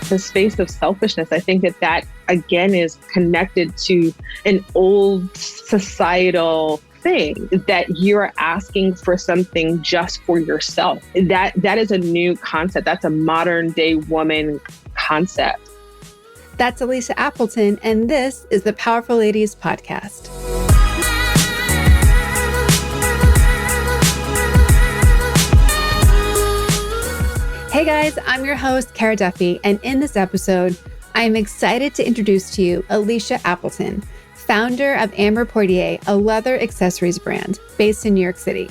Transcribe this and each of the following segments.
the space of selfishness. I think that again is connected to an old societal thing, that you're asking for something just for yourself. That is a new concept. That's a modern day woman concept. That's Alicia Appleton, and this is the Powerful Ladies Podcast. Hey guys, I'm your host, Cara Duffy, and in this episode, I am excited to introduce to you Alicia Appleton, founder of Amber Poitier, a leather accessories brand based in New York City.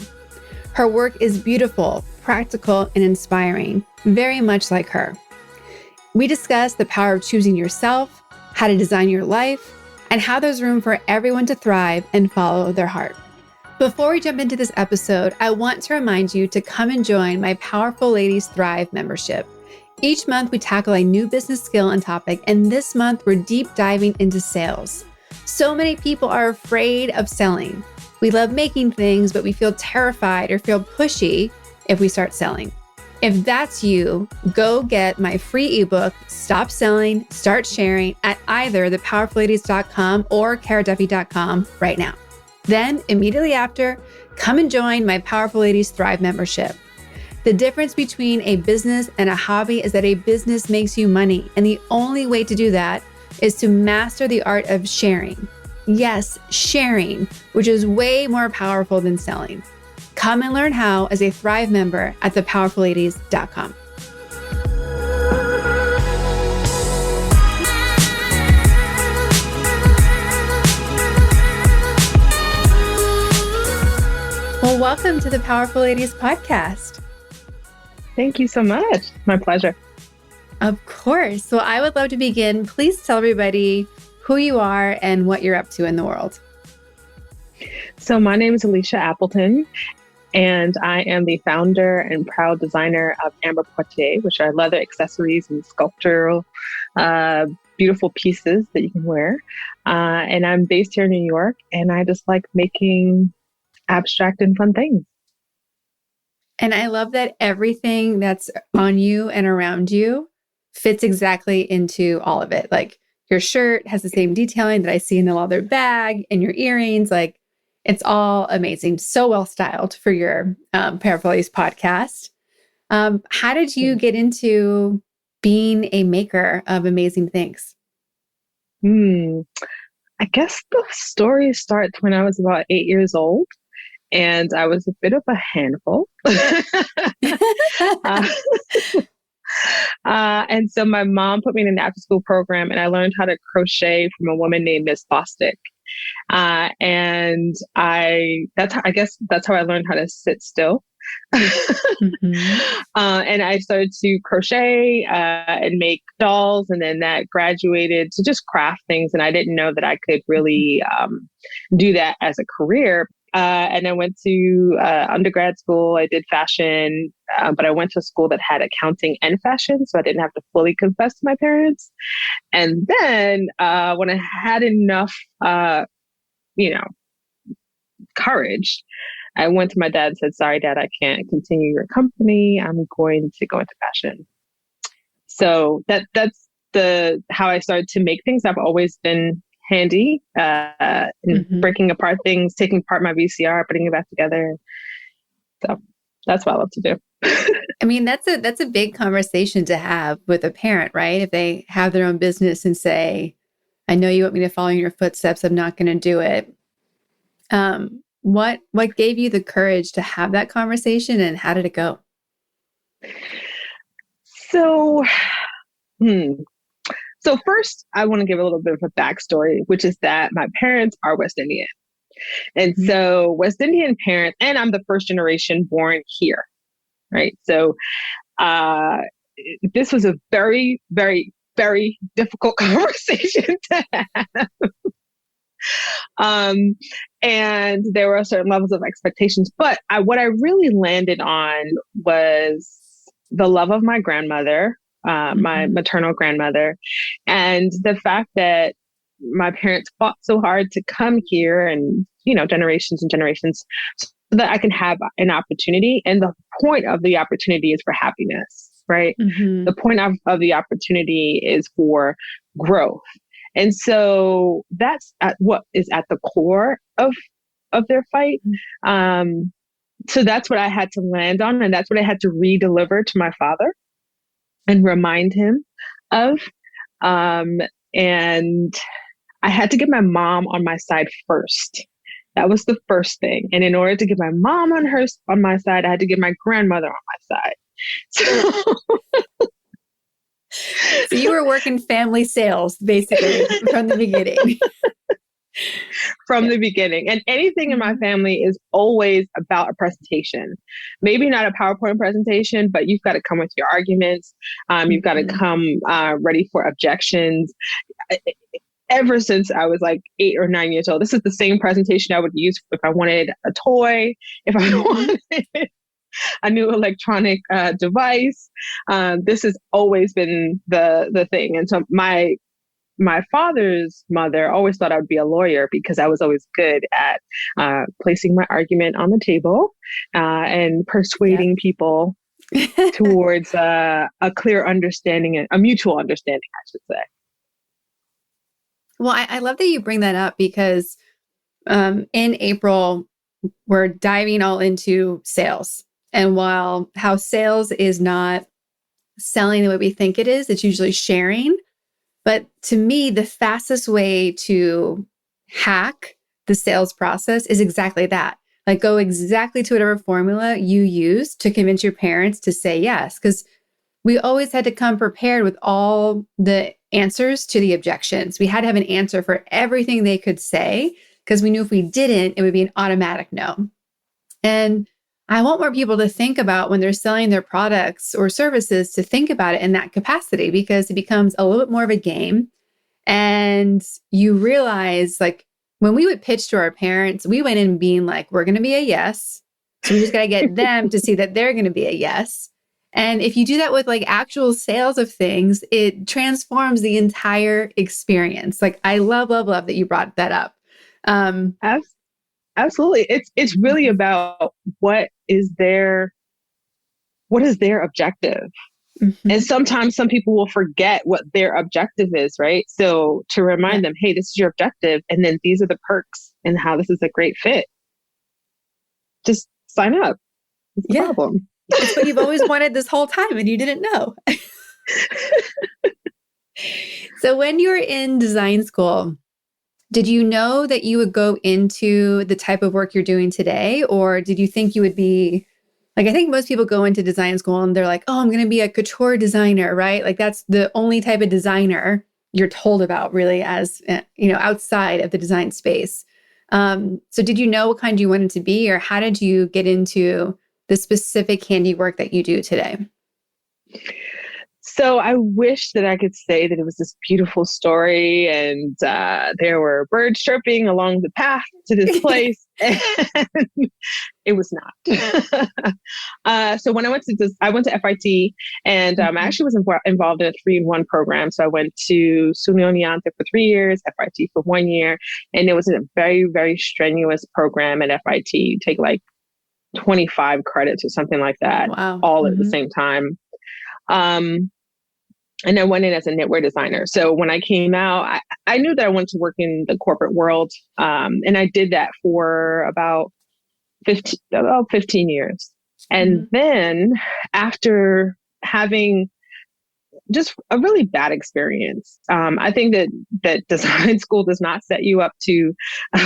Her work is beautiful, practical, and inspiring, very much like her. We discuss the power of choosing yourself, how to design your life, and how there's room for everyone to thrive and follow their heart. Before we jump into this episode, I want to remind you to come and join my Powerful Ladies Thrive membership. Each month, we tackle a new business skill and topic, and this month, we're deep diving into sales. So many people are afraid of selling. We love making things, but we feel terrified or feel pushy if we start selling. If that's you, go get my free ebook, Stop Selling, Start Sharing, at either thepowerfulladies.com or caraduffy.com right now. Then, immediately after, come and join my Powerful Ladies Thrive membership. The difference between a business and a hobby is that a business makes you money, and the only way to do that is to master the art of sharing. Yes, sharing, which is way more powerful than selling. Come and learn how as a Thrive member at thepowerfulladies.com. Well, welcome to the Powerful Ladies Podcast. Thank you so much. My pleasure. Of course. So I would love to begin. Please tell everybody who you are and what you're up to in the world. So my name is Alicia Appleton, and I am the founder and proud designer of Amber Poitier, which are leather accessories and sculptural, beautiful pieces that you can wear. And I'm based here in New York, and I just like making abstract and fun things. And I love that everything that's on you and around you fits exactly into all of it. Like your shirt has the same detailing that I see in the leather bag and your earrings. Like it's all amazing. So well styled for your Powerful Ladies podcast. How did you get into being a maker of amazing things? I guess the story starts when I was about 8 years old. And I was a bit of a handful. And so my mom put me in an after-school program, and I learned how to crochet from a woman named Miss Bostic. And I guess that's how I learned how to sit still. And I started to crochet and make dolls, and then that graduated to just craft things. And I didn't know that I could really do that as a career. And I went to undergrad school. I did fashion, but I went to a school that had accounting and fashion, so I didn't have to fully confess to my parents. And then when I had enough, courage, I went to my dad and said, "Sorry, Dad, I can't continue your company. I'm going to go into fashion." So that's how I started to make things. I've always been handy in breaking apart things, taking apart my VCR, putting it back together. So that's what I love to do. I mean, that's a big conversation to have with a parent, right? If they have their own business and say, "I know you want me to follow in your footsteps. I'm not going to do it." What gave you the courage to have that conversation, and how did it go? So first, I want to give a little bit of a backstory, which is that my parents are West Indian. And so West Indian parents, and I'm the first generation born here, right? So this was a very, very, very difficult conversation to have. And there were certain levels of expectations. But what I really landed on was the love of my grandmother, my maternal grandmother, and the fact that my parents fought so hard to come here and, generations and generations, so that I can have an opportunity. And the point of the opportunity is for happiness. right? Mm-hmm. The point of the opportunity is for growth. And so that's what is at the core of their fight. So that's what I had to land on. And that's what I had to re-deliver to my father and remind him of. And I had to get my mom on my side first. That was the first thing. And in order to get my mom on my side, I had to get my grandmother on my side. So you were working family sales basically from the beginning. From the beginning. And anything in my family is always about a presentation. Maybe not a PowerPoint presentation, but you've got to come with your arguments. You've got to come ready for objections. Ever since I was like 8 or 9 years old, this is the same presentation I would use if I wanted a toy, if I wanted a new electronic device. This has always been the thing. And so my father's mother always thought I would be a lawyer because I was always good at placing my argument on the table and persuading people towards a clear understanding, and a mutual understanding, I should say. Well, I love that you bring that up because in April, we're diving all into sales. And while how sales is not selling the way we think it is, it's usually sharing. But to me, the fastest way to hack the sales process is exactly that. Like go exactly to whatever formula you use to convince your parents to say yes. Because we always had to come prepared with all the answers to the objections. We had to have an answer for everything they could say because we knew if we didn't, it would be an automatic no. And I want more people to think about when they're selling their products or services to think about it in that capacity because it becomes a little bit more of a game. And you realize like when we would pitch to our parents, we went in being like, we're going to be a yes. So we just got to get them to see that they're going to be a yes. And if you do that with like actual sales of things, it transforms the entire experience. Like I love that you brought that up. Absolutely. It's really about what is their objective. Mm-hmm. And sometimes some people will forget what their objective is, right? So to remind them, hey, this is your objective. And then these are the perks and how this is a great fit. Just sign up. What's the problem? It's what you've always wanted this whole time and you didn't know. So when you were in design school, did you know that you would go into the type of work you're doing today? Or did you think you would be, like, I think most people go into design school and they're like, oh, I'm going to be a couture designer, right? Like that's the only type of designer you're told about really as, outside of the design space. So did you know what kind you wanted to be or how did you get into the specific handiwork that you do today? So I wish that I could say that it was this beautiful story and there were birds chirping along the path to this place. And it was not. So when I went to FIT and I actually was involved in a 3-in-1 program. So I went to Sunyoniante for 3 years, FIT for 1 year. And it was a very, very strenuous program at FIT. You take like 25 credits or something like that, all at the same time. And I went in as a knitwear designer. So when I came out, I knew that I wanted to work in the corporate world. And I did that for about 15 years. And then after having just a really bad experience, I think that design school does not set you up to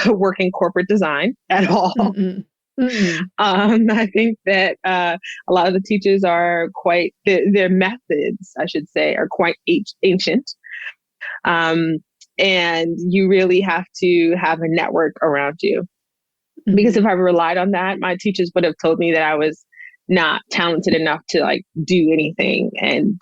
work in corporate design at all. I think that a lot of the teachers are their methods, I should say, are quite ancient. And you really have to have a network around you. Because if I relied on that, my teachers would have told me that I was not talented enough to like do anything. And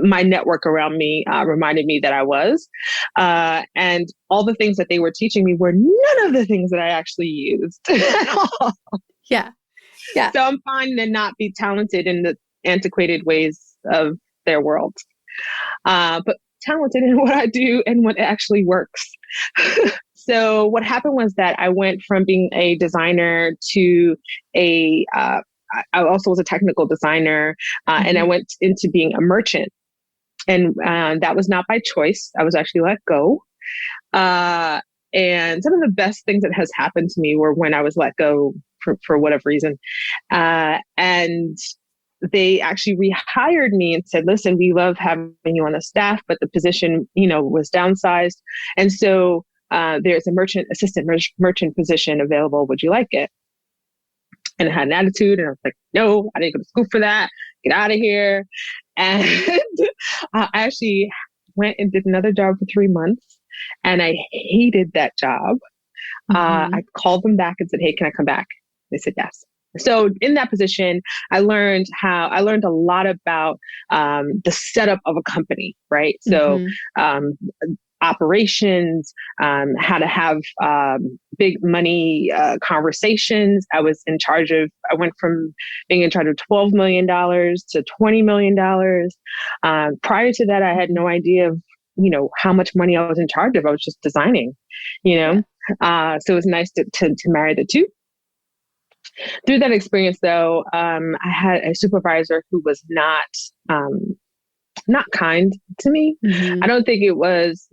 my network around me reminded me that I was. And all the things that they were teaching me were none of the things that I actually used at all. Yeah. So I'm finding to not be talented in the antiquated ways of their world, but talented in what I do and what actually works. So what happened was that I went from being a designer to a I also was a technical designer, and I went into being a merchant. And that was not by choice. I was actually let go. And some of the best things that has happened to me were when I was let go for whatever reason. And they actually rehired me and said, listen, we love having you on the staff, but the position, was downsized. And so there's a assistant merchant position available. Would you like it? And I had an attitude, and I was like, no, I didn't go to school for that. Get out of here. And I actually went and did another job for 3 months, and I hated that job. I called them back and said, hey, can I come back? They said yes. So in that position, I learned a lot about the setup of a company, right? So operations, how to have big money conversations. I went from being in charge of $12 million to $20 million. Prior to that, I had no idea of, how much money I was in charge of. I was just designing, so it was nice to marry the two. Through that experience, though, I had a supervisor who was not kind to me. I don't think it was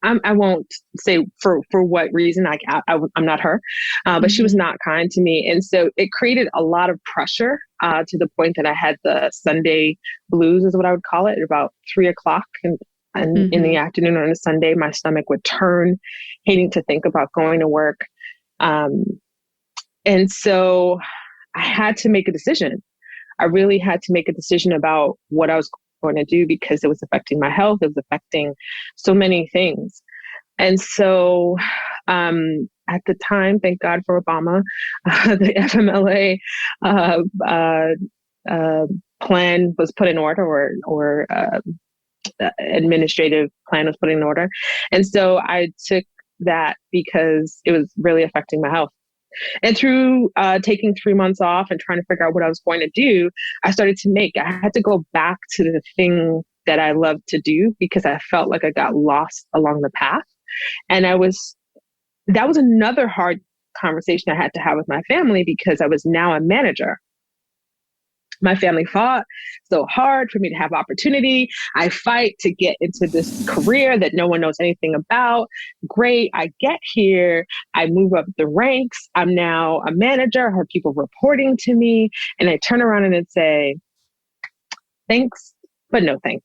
I won't say for what reason. I'm not her, but she was not kind to me. And so it created a lot of pressure to the point that I had the Sunday blues, is what I would call it, at about 3:00. And in the afternoon on a Sunday, my stomach would turn, hating to think about going to work. And so I had to make a decision. I really had to make a decision about what I was going to do, because it was affecting my health. It was affecting so many things. And so at the time, thank God for Obama, the FMLA plan was put in order, or administrative plan was put in order. And so I took that because it was really affecting my health. And through taking 3 months off and trying to figure out what I was going to do, I had to go back to the thing that I loved to do, because I felt like I got lost along the path. And that was another hard conversation I had to have with my family, because I was now a manager. My family fought so hard for me to have opportunity. I fight to get into this career that no one knows anything about. Great. I get here. I move up the ranks. I'm now a manager. I have people reporting to me. And I turn around and I'd say, thanks, but no thanks.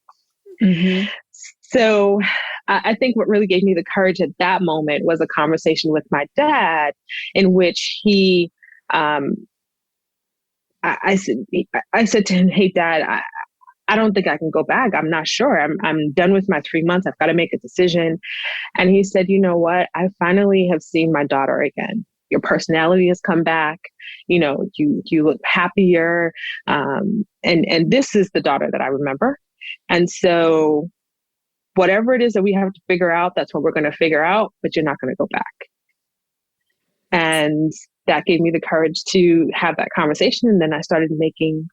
So I think what really gave me the courage at that moment was a conversation with my dad, in which he, I said to him, hey, Dad, I don't think I can go back. I'm not sure. I'm done with my 3 months. I've got to make a decision. And he said, you know what? I finally have seen my daughter again. Your personality has come back. You look happier. And this is the daughter that I remember. And so whatever it is that we have to figure out, that's what we're going to figure out, but you're not going to go back. And that gave me the courage to have that conversation. And then I started making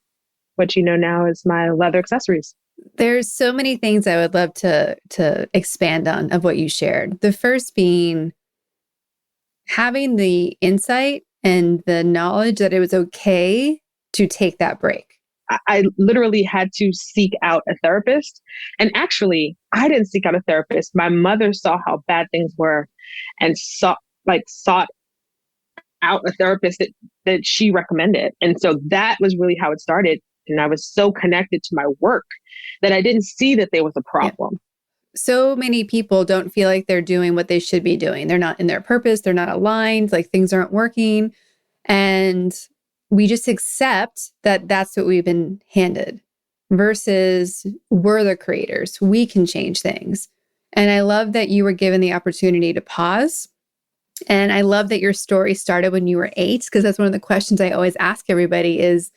what you know now as my leather accessories. There's so many things I would love to expand on of what you shared. The first being having the insight and the knowledge that it was okay to take that break. I literally had to seek out a therapist. And actually, I didn't seek out a therapist. My mother saw how bad things were and sought out a therapist that she recommended. And so that was really how it started. And I was so connected to my work that I didn't see that there was a problem. Yeah. So many people don't feel like they're doing what they should be doing. They're not in their purpose. They're not aligned. Like things aren't working. And we just accept that that's what we've been handed versus we're the creators. We can change things. And I love that you were given the opportunity to pause. And I love that your story started when you were 8, because that's one of the questions I always ask everybody is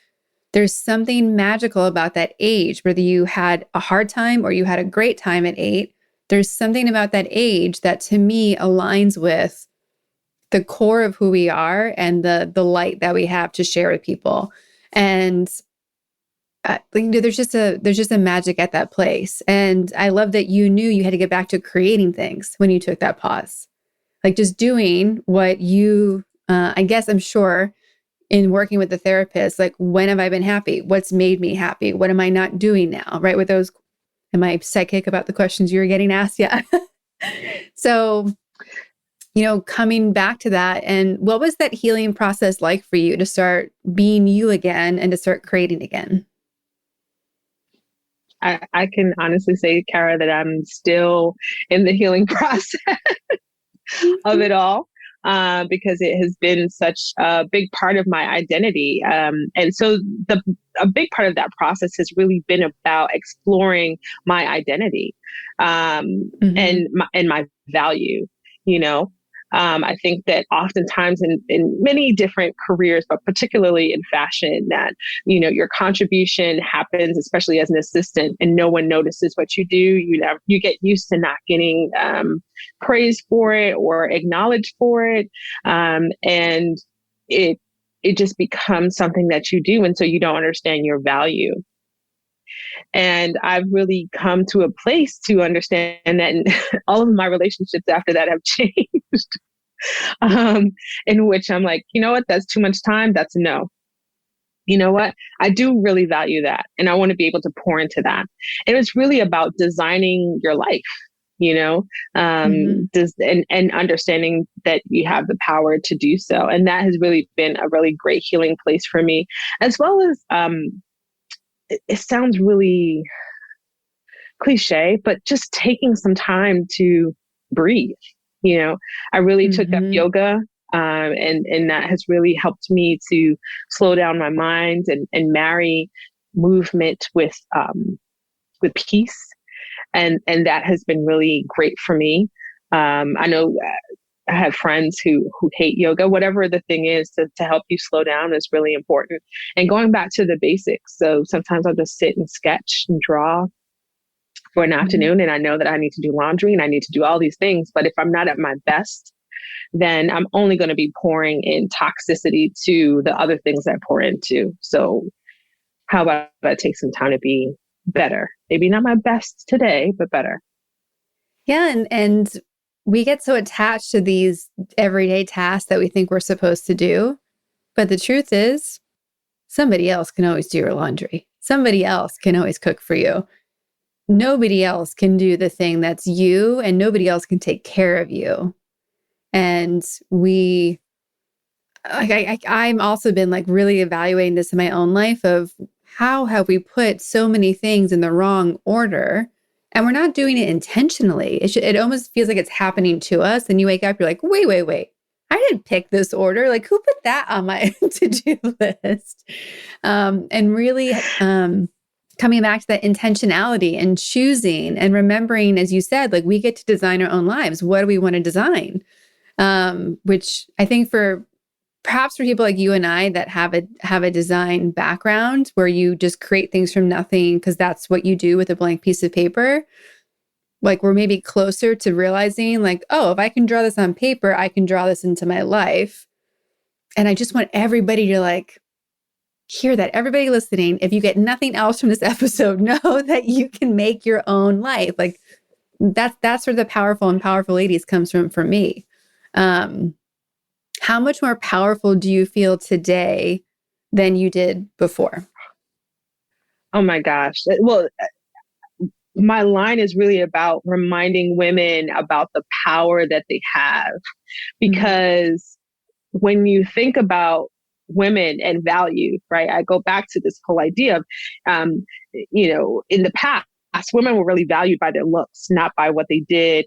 there's something magical about that age, whether you had a hard time or you had a great time at 8. There's something about that age that to me aligns with the core of who we are and the light that we have to share with people. And there's just a magic at that place. And I love that you knew you had to get back to creating things when you took that pause. Like just doing what you, I guess I'm sure in working with the therapist, like, when have I been happy? What's made me happy? What am I not doing now? Right. With those, am I psychic about the questions you were getting asked? Yeah. So, coming back to that, and what was that healing process like for you to start being you again and to start creating again? I can honestly say, Kara, that I'm still in the healing process of it all. Because it has been such a big part of my identity. And so a big part of that process has really been about exploring my identity, and my value, you know. I think that oftentimes in many different careers, but particularly in fashion, that, your contribution happens, especially as an assistant, and no one notices what you do. You get used to not getting praise for it or acknowledged for it. And it just becomes something that you do. And so you don't understand your value. And I've really come to a place to understand that, and all of my relationships after that have changed, in which I'm like, you know what, that's too much time. That's a no. You know what? I do really value that. And I want to be able to pour into that. And it's really about designing your life, and understanding that you have the power to do so. And that has really been a really great healing place for me, as well as, it sounds really cliche, but just taking some time to breathe. I really took up yoga, and that has really helped me to slow down my mind and marry movement with peace. And that has been really great for me. I know I have friends who hate yoga. Whatever the thing is to help you slow down is really important. And going back to the basics. So sometimes I'll just sit and sketch and draw for an afternoon. And I know that I need to do laundry and I need to do all these things. But if I'm not at my best, then I'm only going to be pouring in toxicity to the other things I pour into. So how about I take some time to be better? Maybe not my best today, but better. Yeah. And we get so attached to these everyday tasks that we think we're supposed to do. But the truth is, somebody else can always do your laundry. Somebody else can always cook for you. Nobody else can do the thing that's you, and nobody else can take care of you. And I'm also been like really evaluating this in my own life of how have we put so many things in the wrong order, and we're not doing it intentionally. It almost feels like it's happening to us. And you wake up, you're like, wait. I didn't pick this order. Like, who put that on my to-do list? And really coming back to that intentionality and choosing and remembering, as you said, like, we get to design our own lives. What do we want to design? Which I think perhaps for people like you and I that have a design background where you just create things from nothing because that's what you do with a blank piece of paper, like, we're maybe closer to realizing like, oh, if I can draw this on paper, I can draw this into my life. And I just want everybody to like hear that. Everybody listening, if you get nothing else from this episode, know that you can make your own life. Like, that's where the powerful and powerful ladies comes from for me. How much more powerful do you feel today than you did before? Oh my gosh. Well, my line is really about reminding women about the power that they have. Because when you think about women and value, right? I go back to this whole idea of, in the past, women were really valued by their looks, not by what they did,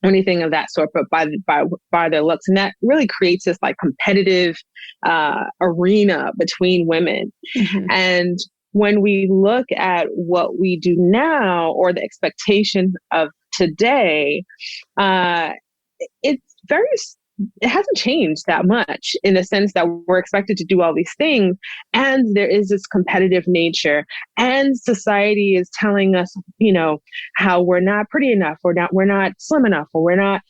anything of that sort, but by their looks. And that really creates this like competitive arena between women. And when we look at what we do now, or the expectations of today, it hasn't changed that much, in the sense that we're expected to do all these things, and there is this competitive nature, and society is telling us, how we're not pretty enough, we're not slim enough, or we're not,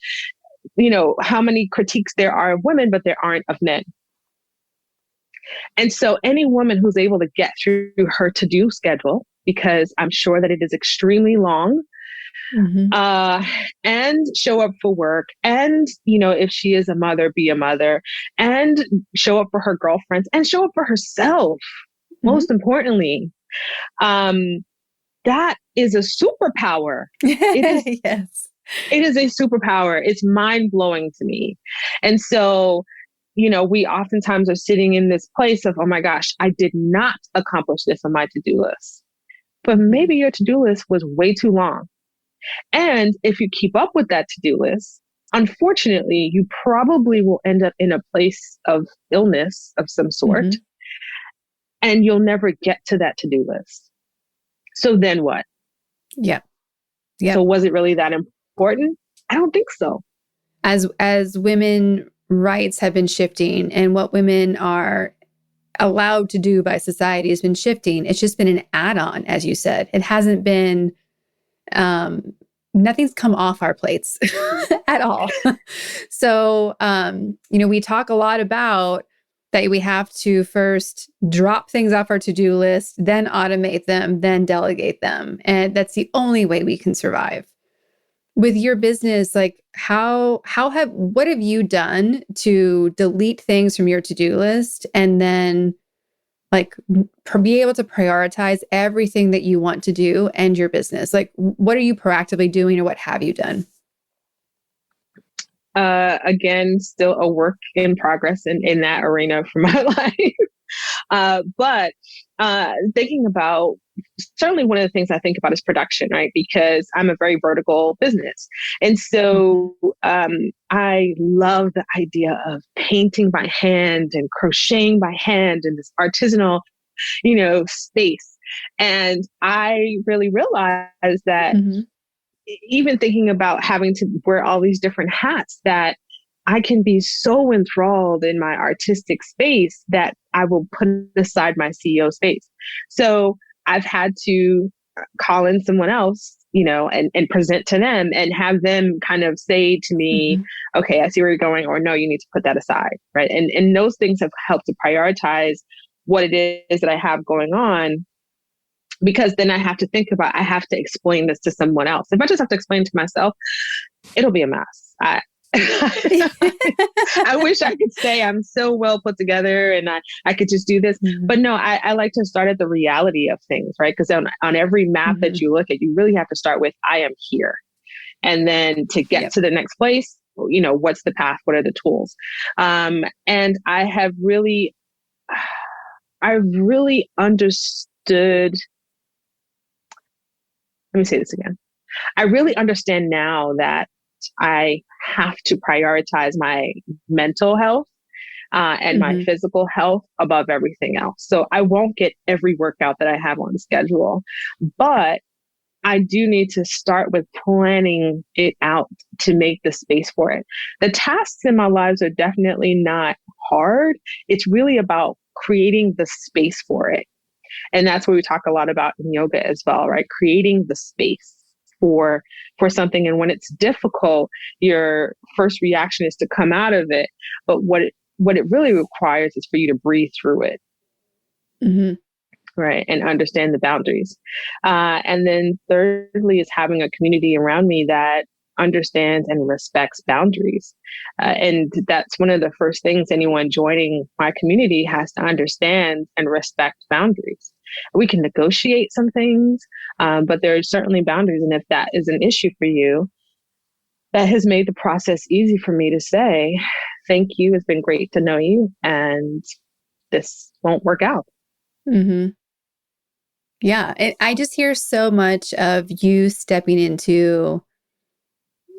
how many critiques there are of women, but there aren't of men. And so any woman who's able to get through her to-do schedule, because I'm sure that it is extremely long, Mm-hmm. uh, and show up for work. And, if she is a mother, be a mother and show up for her girlfriends and show up for herself. Mm-hmm. Most importantly, that is a superpower. It is, Yes. it is a superpower. It's mind blowing to me. And so, we oftentimes are sitting in this place of, oh my gosh, I did not accomplish this on my to-do list. But maybe your to-do list was way too long. And if you keep up with that to-do list, unfortunately, you probably will end up in a place of illness of some sort, Mm-hmm. and you'll never get to that to-do list. So then what? Yeah. Yeah. So was it really that important? I don't think so. As women rights have been shifting and what women are allowed to do by society has been shifting, it's just been an add-on, as you said. It hasn't been, nothing's come off our plates at all. So, we talk a lot about that we have to first drop things off our to-do list, then automate them, then delegate them. And that's the only way we can survive. With your business, like what have you done to delete things from your to-do list and then like be able to prioritize everything that you want to do and your business? Like, what are you proactively doing or what have you done? Again, still a work in progress in that arena for my life. But thinking about, certainly one of the things I think about is production, right? Because I'm a very vertical business. And so I love the idea of painting by hand and crocheting by hand in this artisanal, space. And I really realized that even thinking about having to wear all these different hats, that I can be so enthralled in my artistic space that I will put aside my CEO space. So I've had to call in someone else, and present to them and have them kind of say to me, okay, I see where you're going, or no, you need to put that aside. Right. And those things have helped to prioritize what it is that I have going on. Because then I have to think about, I have to explain this to someone else. If I just have to explain to myself, it'll be a mess. I wish I could say I'm so well put together and I could just do this. But no, I like to start at the reality of things, right? Because on every map that you look at, you really have to start with, I am here. And then to get to the next place, what's the path? What are the tools? And I've really understood. Let me say this again. I really understand now that I have to prioritize my mental health and my physical health above everything else. So I won't get every workout that I have on schedule, but I do need to start with planning it out to make the space for it. The tasks in my lives are definitely not hard. It's really about creating the space for it. And that's what we talk a lot about in yoga as well, right? Creating the space for something. And when it's difficult, your first reaction is to come out of it. But what it really requires is for you to breathe through it. Right. And understand the boundaries. And then thirdly is having a community around me that understands and respects boundaries. And that's one of the first things anyone joining my community has to understand and respect boundaries. We can negotiate some things, but there are certainly boundaries. And if that is an issue for you, that has made the process easy for me to say, thank you. It's been great to know you. And this won't work out. Yeah. I just hear so much of you stepping into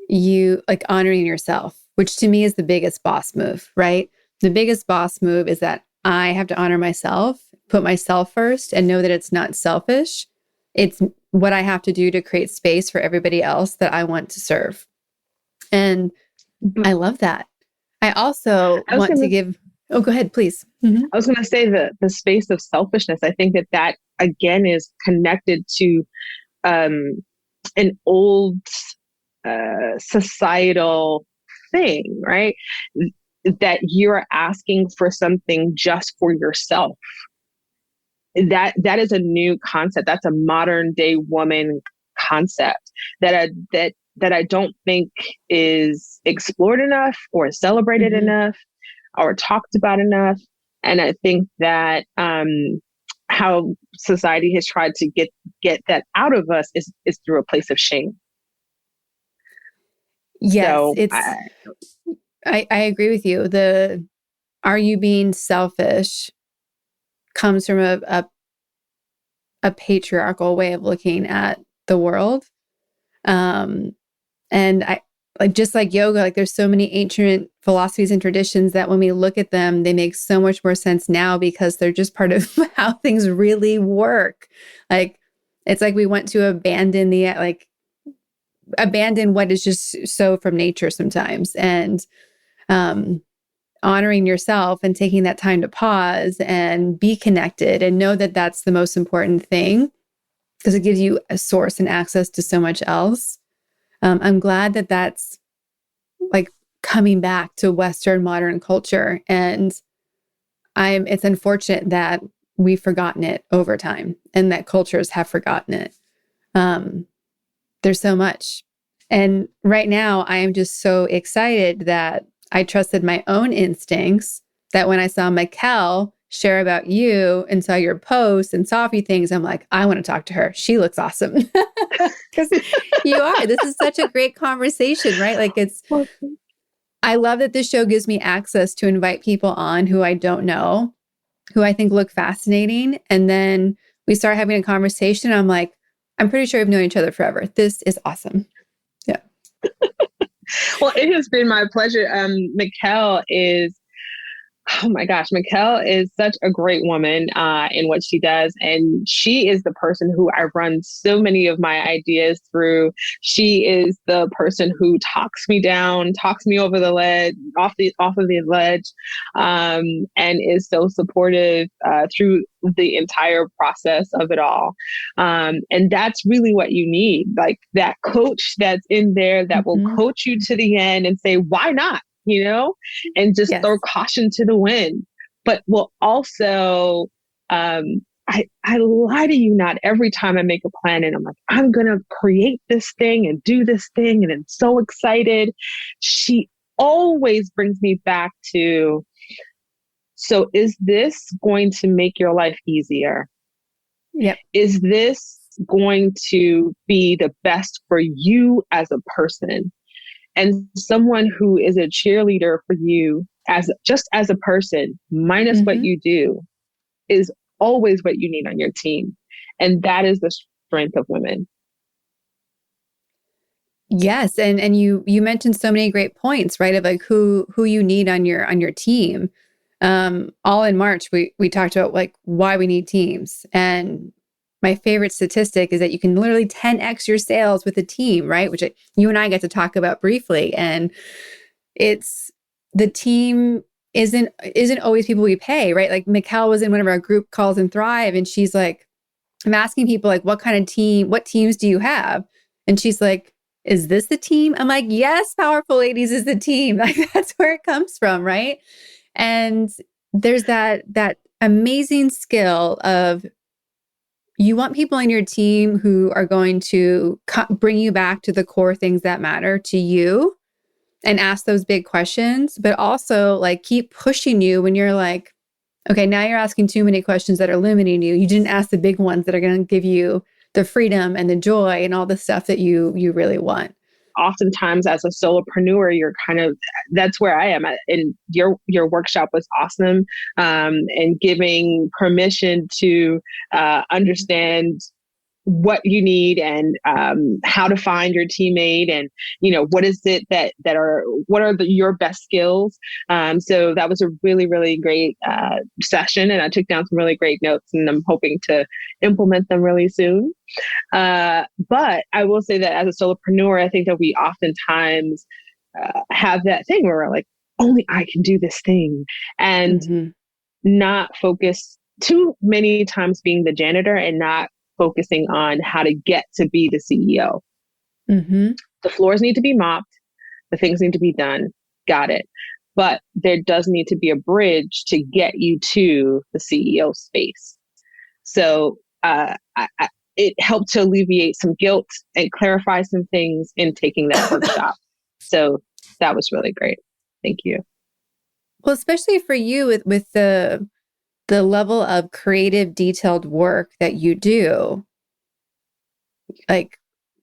you like honoring yourself, which to me is the biggest boss move, right? The biggest boss move is that I have to honor myself, put myself first, and know that it's not selfish. It's what I have to do to create space for everybody else that I want to serve. And I love that. I also want to give, oh, go ahead, please. I was going to say the space of selfishness. I think that again is connected to an old societal thing, right? That you're asking for something just for yourself. That is a new concept. That's a modern day woman concept. that I don't think is explored enough or celebrated enough or talked about enough. And I think that how society has tried to get that out of us is through a place of shame. Yes, So I agree with you. The are you being selfish comes from a patriarchal way of looking at the world. And I like, just like yoga, like there's so many ancient philosophies and traditions that when we look at them, they make so much more sense now because they're just part of how things really work. Like, it's like we want to abandon what is just so from nature sometimes. And, honoring yourself and taking that time to pause and be connected and know that that's the most important thing because it gives you a source and access to so much else. I'm glad that that's like coming back to Western modern culture. And it's unfortunate that we've forgotten it over time and that cultures have forgotten it. There's so much. And right now I am just so excited that I trusted my own instincts that when I saw Mikkel share about you and saw your posts and saw a few things, I'm like, I want to talk to her. She looks awesome. Because this is such a great conversation, right? Like I love that this show gives me access to invite people on who I don't know, who I think look fascinating. And then we start having a conversation. I'm like, I'm pretty sure we've known each other forever. This is awesome. Yeah. Well, it has been my pleasure. Mikkel is, oh my gosh, Mikkel is such a great woman in what she does. And she is the person who I run so many of my ideas through. She is the person who talks me down, talks me over the ledge, off of the ledge, and is so supportive through the entire process of it all. And that's really what you need, like that coach that's in there that will coach you to the end and say, why not? And just throw caution to the wind, but will also, I lie to you not every time I make a plan and I'm like, I'm going to create this thing and do this thing. And I'm so excited. She always brings me back to, so is this going to make your life easier? Yep. Is this going to be the best for you as a person? And someone who is a cheerleader for you as a person, minus what you do, is always what you need on your team. And that is the strength of women. Yes. And you mentioned so many great points, right? Of like who you need on your team. All in March, we talked about like why we need teams. And my favorite statistic is that you can literally 10x your sales with a team, right? Which you and I get to talk about briefly. And it's the team isn't always people we pay, right? Like Mikkel was in one of our group calls in Thrive, and she's like, I'm asking people like, what teams do you have? And she's like, is this the team? I'm like, yes, Powerful Ladies is the team. Like that's where it comes from, right? And there's that amazing skill of you want people in your team who are going to bring you back to the core things that matter to you and ask those big questions, but also like keep pushing you when you're like, okay, now you're asking too many questions that are limiting you. You didn't ask the big ones that are going to give you the freedom and the joy and all the stuff that you really want. Oftentimes as a solopreneur, you're that's where I am. And your workshop was awesome. And giving permission to understand what you need and how to find your teammate and, what is it what are your best skills? So that was a really, really great session. And I took down some really great notes and I'm hoping to implement them really soon. But I will say that as a solopreneur, I think that we oftentimes have that thing where we're like, only I can do this thing and not focus too many times being the janitor and not focusing on how to get to be the CEO. The floors need to be mopped. The things need to be done. Got it. But there does need to be a bridge to get you to the CEO space. So it helped to alleviate some guilt and clarify some things in taking that workshop. So that was really great. Thank you. Well, especially for you with the level of creative, detailed work that you do, like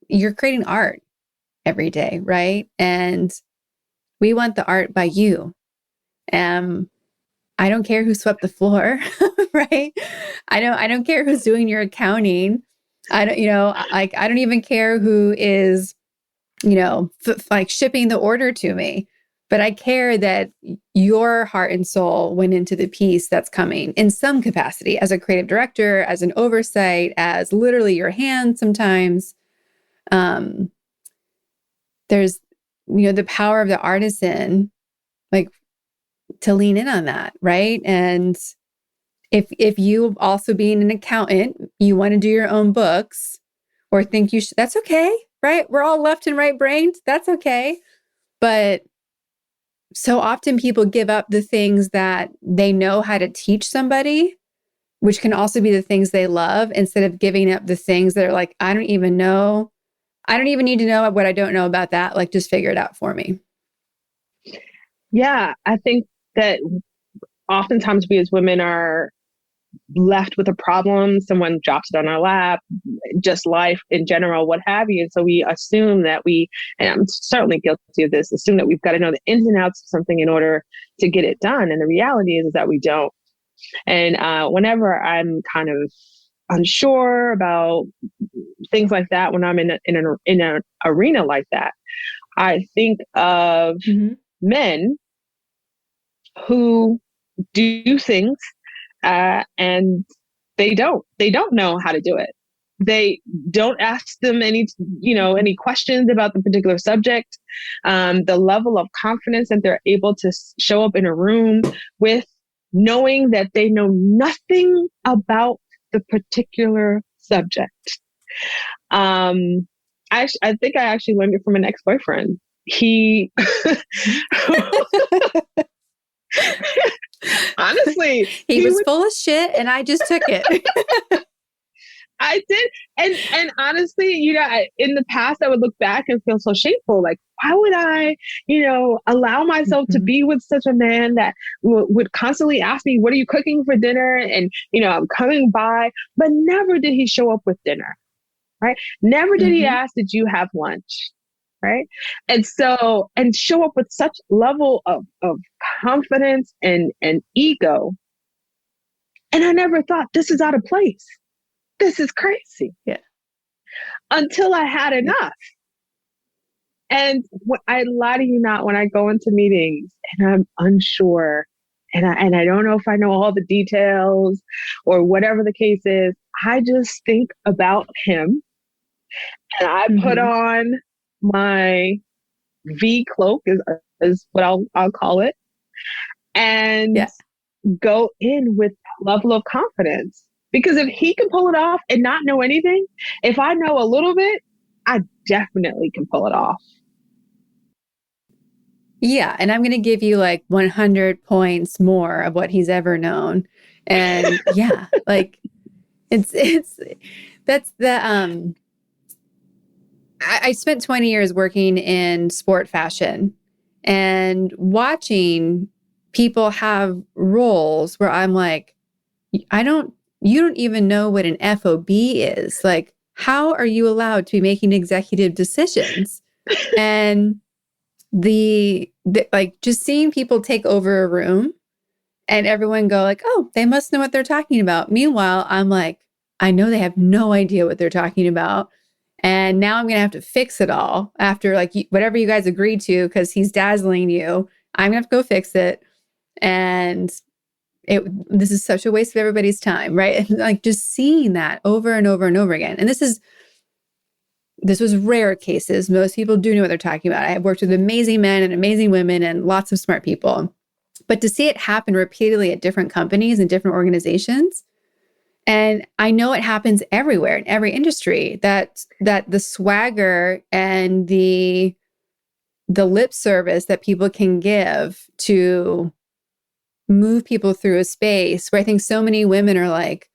you're creating art every day, right? And we want the art by you. I don't care who swept the floor, right? I don't care who's doing your accounting. I don't, like, I don't even care who is, like shipping the order to me, but I care that your heart and soul went into the piece that's coming in some capacity as a creative director, as an oversight, as literally your hand sometimes. There's, the power of the artisan, like, to lean in on that, right? And if you also being an accountant, you want to do your own books or think you should, that's okay, right? We're all left and right brained. That's okay. But so often people give up the things that they know how to teach somebody, which can also be the things they love, instead of giving up the things that are like, I don't even know. I don't even need to know what I don't know about that. Like, just figure it out for me. Yeah, I think that oftentimes we as women are left with a problem. Someone drops it on our lap, just life in general, what have you. And so we assume that and I'm certainly guilty of this, assume that we've got to know the ins and outs of something in order to get it done. And the reality is that we don't. And whenever I'm kind of unsure about things like that, when I'm in an arena like that, I think of men who do things and they don't know how to do it. They don't ask them any questions about the particular subject. The level of confidence that they're able to show up in a room with, knowing that they know nothing about the particular subject. I think I actually learned it from an ex-boyfriend. He honestly, he was full of shit and I just took it. I did. And honestly, in the past, I would look back and feel so shameful. Like, why would I, allow myself to be with such a man that would constantly ask me, what are you cooking for dinner? And, I'm coming by, but never did he show up with dinner, right? Never did he ask, did you have lunch? Right. And so, and show up with such level of confidence and ego. And I never thought, this is out of place. This is crazy. Yeah. Until I had enough. And I lie to you not, when I go into meetings and I'm unsure and I don't know if I know all the details or whatever the case is, I just think about him and I put on my V cloak is what I'll call it, and go in with a level of confidence. Because if he can pull it off and not know anything, if I know a little bit, I definitely can pull it off. Yeah. And I'm going to give you like 100 points more of what he's ever known. And yeah, like that's the, I spent 20 years working in sport fashion and watching people have roles where I'm like, you don't even know what an FOB is. Like, how are you allowed to be making executive decisions? And the like, just seeing people take over a room and everyone go like, oh, they must know what they're talking about. Meanwhile, I'm like, I know they have no idea what they're talking about. And now I'm going to have to fix it all after like whatever you guys agreed to, because he's dazzling you. I'm going to have to go fix it. And this is such a waste of everybody's time, right? And like just seeing that over and over and over again. And this was rare cases. Most people do know what they're talking about. I have worked with amazing men and amazing women and lots of smart people. But to see it happen repeatedly at different companies and different organizations, and I know it happens everywhere in every industry, that the swagger and the lip service that people can give to move people through a space where I think so many women are like,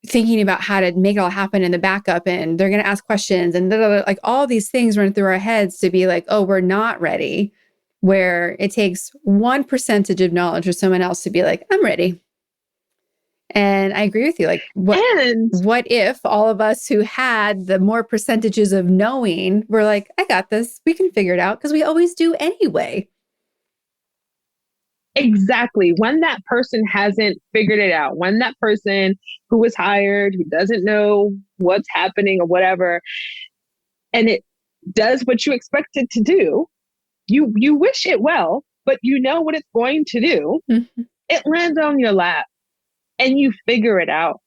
thinking about how to make it all happen in the backup, and they're going to ask questions and like all these things run through our heads to be like, oh, we're not ready, where it takes 1% of knowledge for someone else to be like, I'm ready. And I agree with you. Like, what if all of us who had the more percentages of knowing were like, I got this, we can figure it out, because we always do anyway. Exactly. When that person hasn't figured it out, when that person who was hired, who doesn't know what's happening or whatever, and it does what you expect it to do, you wish it well, but you know what it's going to do. Mm-hmm. It lands on your lap and you figure it out.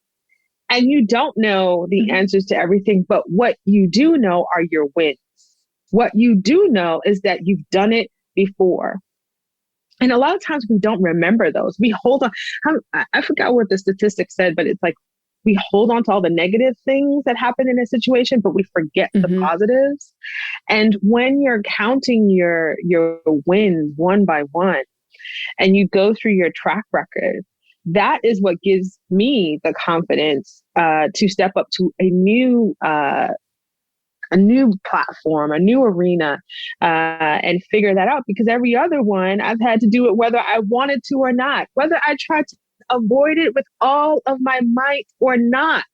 And you don't know the mm-hmm. answers to everything, but what you do know are your wins. What you do know is that you've done it before. And a lot of times we don't remember those. We hold on. I forgot what the statistic said, but it's like we hold on to all the negative things that happen in a situation, but we forget mm-hmm. the positives. And when you're counting your wins one by one, and you go through your track record, that is what gives me the confidence to step up to a new platform, a new arena, and figure that out. Because every other one, I've had to do it whether I wanted to or not, whether I tried to avoid it with all of my might or not.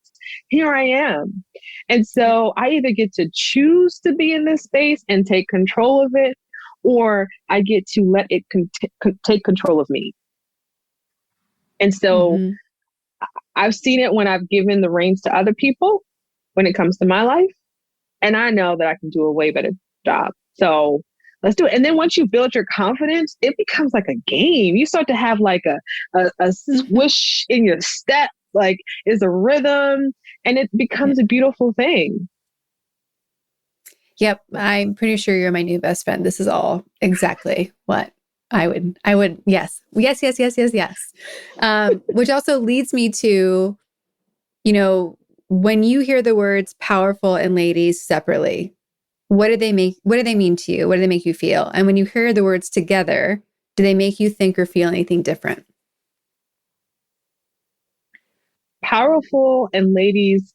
Here I am. And so I either get to choose to be in this space and take control of it, or I get to let it take control of me. And so mm-hmm. I've seen it when I've given the reins to other people when it comes to my life. And I know that I can do a way better job. So let's do it. And then once you build your confidence, it becomes like a game. You start to have like a swish in your step, like is a rhythm, and it becomes a beautiful thing. Yep. I'm pretty sure you're my new best friend. This is all exactly what I would. Yes. Which also leads me to, when you hear the words powerful and ladies separately, what do they mean to you? What do they make you feel? And when you hear the words together, do they make you think or feel anything different? Powerful ladies,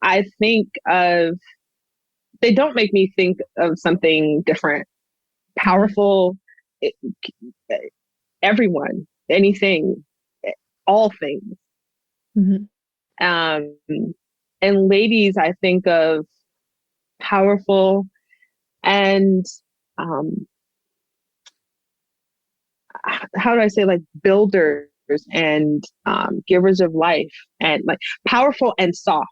I think they don't make me think of something different. Powerful, everyone, anything, all things. Mm-hmm. And ladies, I think of powerful and how do I say, like builders and givers of life, and like powerful and soft.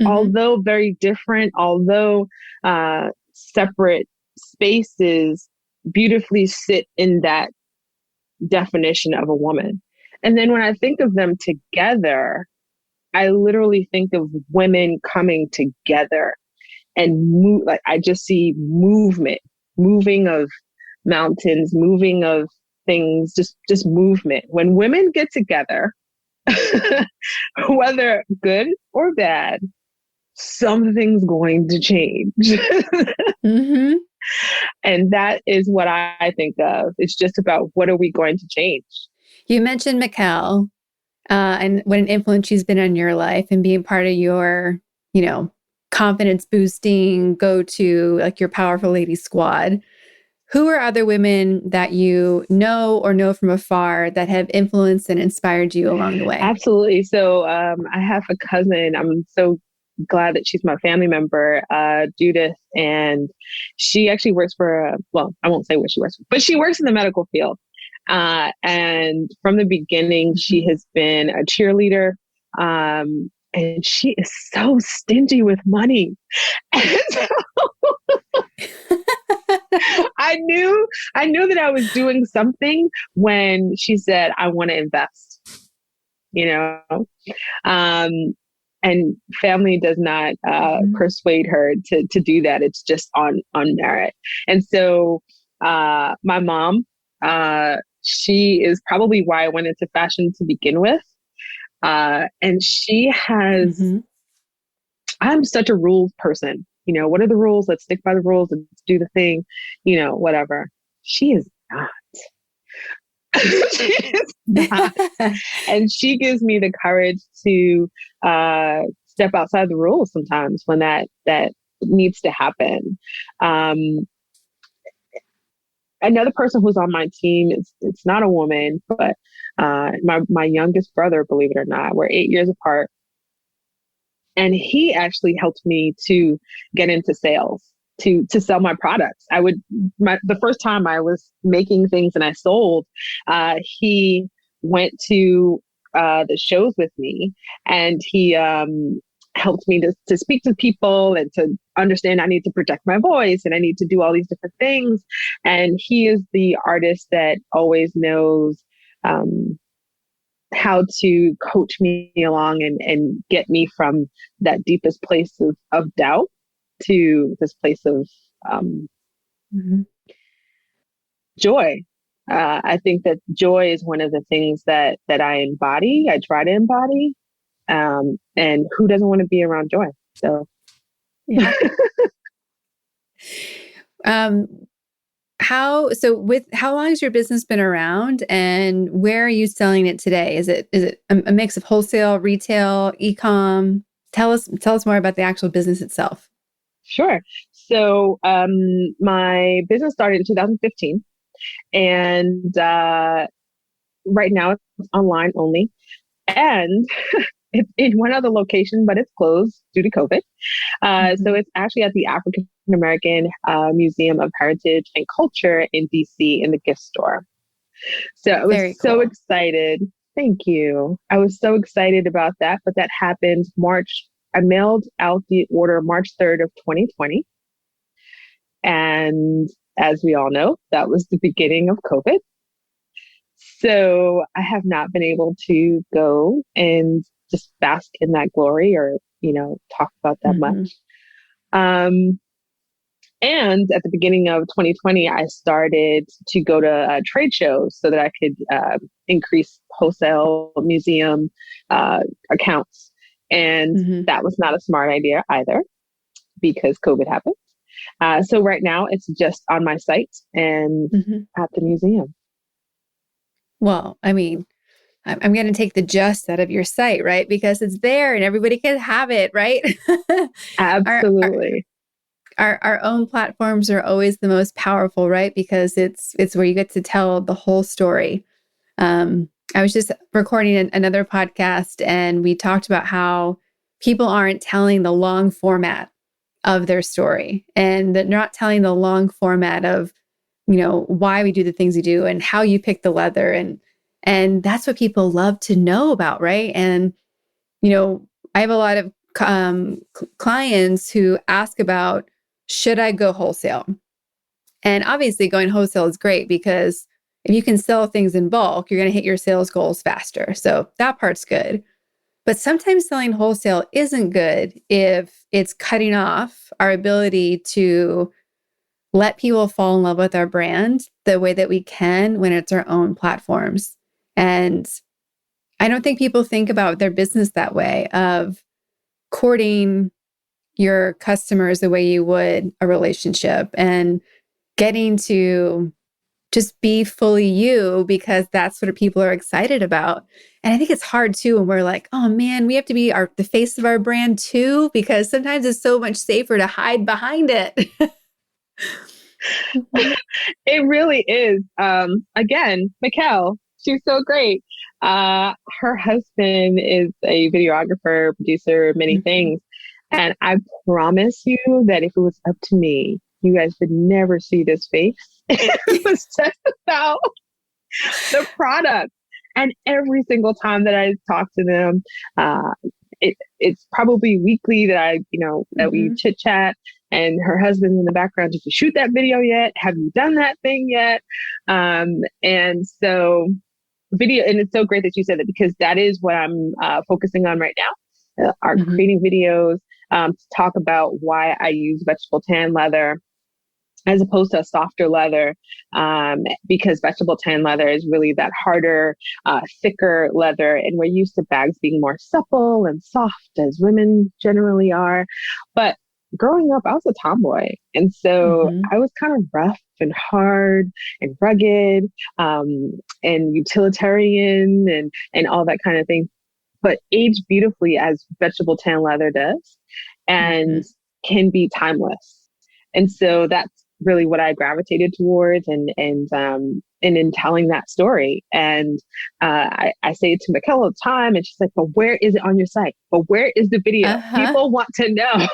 Mm-hmm. Although very different, although separate spaces, beautifully sit in that definition of a woman. And then when I think of them together, I literally think of women coming together and move. Like I just see moving of mountains, moving of things, just movement. When women get together, whether good or bad, something's going to change. Mm-hmm. And that is what I think of. It's just about what are we going to change? You mentioned Mikkel and what an influence she's been on your life and being part of your, confidence boosting, go to like your powerful lady squad. Who are other women that you know or know from afar that have influenced and inspired you along the way? Absolutely. So I have a cousin. I'm so glad that she's my family member, Judith, and she actually works for, I won't say what she works for, but she works in the medical field. And from the beginning, she has been a cheerleader. And she is so stingy with money. And so I knew that I was doing something when she said, I want to invest, and family does not persuade her to do that. It's just on merit. And so my mom, she is probably why I went into fashion to begin with. And she has, I'm such a rules person. What are the rules? Let's stick by the rules. Let's do the thing, whatever. She is not. She's not. And she gives me the courage to step outside the rules sometimes when that needs to happen. Um, Another person who's on my team, it's not a woman, but my youngest brother, believe it or not, we're 8 years apart. And he actually helped me to get into sales, to sell my products. The first time I was making things and I sold, he went to the shows with me, and he helped me to speak to people and to understand I need to protect my voice and I need to do all these different things. And he is the artist that always knows how to coach me along and get me from that deepest place of doubt to this place of Mm-hmm. joy. I think that joy is one of the things that I embody. I try to embody. And who doesn't want to be around joy? So, Yeah. How long has your business been around, and where are you selling it today? Is it a mix of wholesale, retail, e-com? Tell us more about the actual business itself. Sure. So, my business started in 2015, and right now it's online only, and it's in one other location, but it's closed due to COVID. So it's actually at the African American Museum of Heritage and Culture in DC in the gift store. So I was Very so cool. excited. Thank you. I was so excited about that, but that happened March. I mailed out the order March 3rd of 2020. And as we all know, that was the beginning of COVID. So I have not been able to go and just bask in that glory or, talk about that Mm-hmm. much. And at the beginning of 2020, I started to go to trade shows so that I could increase wholesale museum accounts. And Mm-hmm. that was not a smart idea either because COVID happened. So right now it's just on my site and Mm-hmm. at the museum. Well, I mean, I'm going to take the just out of your site, right? Because it's there and everybody can have it, right? our, our Absolutely. our own platforms are always the most powerful, right? Because it's where you get to tell the whole story. I was just recording another podcast, and we talked about how people aren't telling the long format of their story, and they're not telling the long format of, why we do the things we do and how you pick the leather. And that's what people love to know about, right? And, I have a lot of clients who ask about, should I go wholesale? And obviously going wholesale is great because if you can sell things in bulk, you're going to hit your sales goals faster. So that part's good. But sometimes selling wholesale isn't good if it's cutting off our ability to let people fall in love with our brand the way that we can when it's our own platforms. And I don't think people think about their business that way, of courting your customers the way you would a relationship and getting to just be fully you, because that's what people are excited about. And I think it's hard too when we're like, oh man, we have to be the face of our brand too, because sometimes it's so much safer to hide behind it. It really is. Again, Mikkel, she's so great. Her husband is a videographer, producer, many Mhm. things. And I promise you that if it was up to me, you guys would never see this face. It was just about the product. And every single time that I talk to them, it's probably weekly that that we Mhm. chit chat, and her husband's in the background. Did you shoot that video yet? Have you done that thing yet? And so video, and it's so great that you said that because that is what I'm focusing on right now. Are Mhm. creating videos to talk about why I use vegetable tan leather as opposed to a softer leather, because vegetable tan leather is really that harder, thicker leather. And we're used to bags being more supple and soft as women generally are. But growing up, I was a tomboy. And so Mhm. I was kind of rough and hard and rugged, and utilitarian and all that kind of thing, but aged beautifully as vegetable tan leather does, Mm-hmm. and can be timeless. And so that's really what I gravitated towards, and in telling that story. And I say it to Mikkel all the time, and she's like, "But where is it on your site? But where is the video? Uh-huh. People want to know."